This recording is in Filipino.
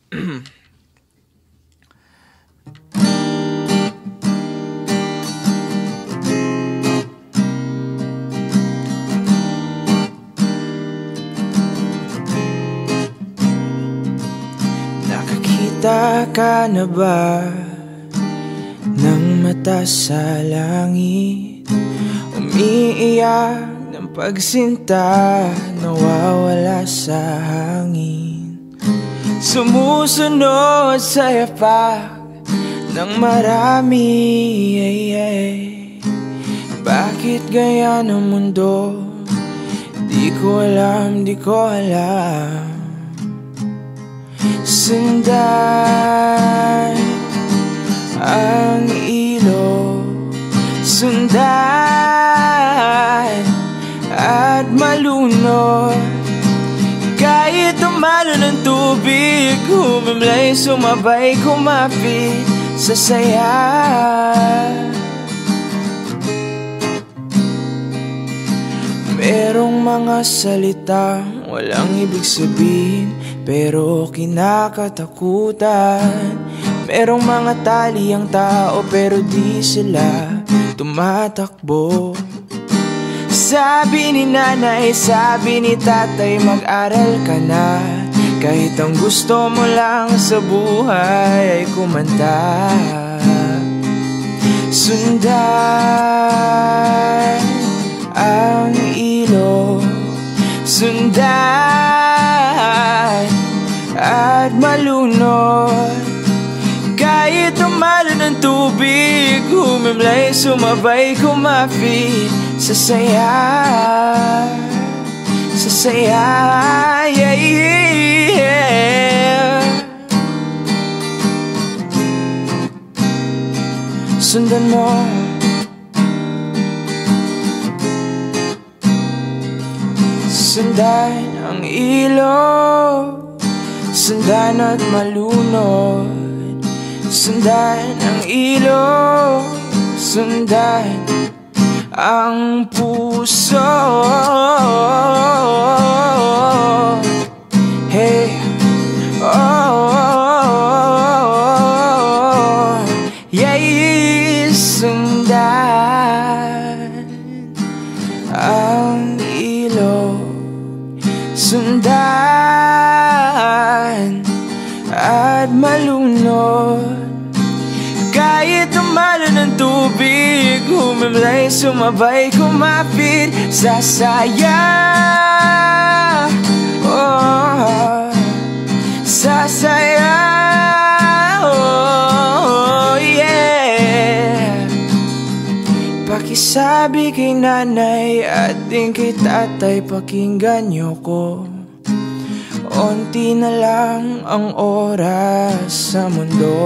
Nakakita ka na ba ng mata sa langit? Umiiyak ng pagsinta, nawawala sa hangin. Sumusunod sa yapak ng marami, Bakit gaya ng mundo? Di ko alam, di ko alam. Sundan ang ilog, sundan at malunod. Kahit tumalo ng tubig, humimlay, sumabay, kumapit sa saya. Merong mga salita walang ibig sabihin, pero kinakatakutan. Merong mga tali ang tao, pero di sila tumatakbo. Sabi ni nanay, sabi ni tatay, mag-aral ka na. Kahit ang gusto mo lang sa buhay ay kumanta. Sundan ang ilog, sundan at malunod. Kahit tumalo ng tubig, humimlay, sumabay, kumapit sa saya, sa saya, Sundan mo sundan ang ilog, sundan at malunod. Sundan ang ilog, sundan ang puso. Hey, sundan ang ilog, sundan at malunod. Kahit tumalo ng tubig, humimlay, sumabay, kumapit sa saya, sa saya, Pakisabi kay nanay at din kay tatay, pakinggan niyo ko. Onti na lang ang oras sa mundo.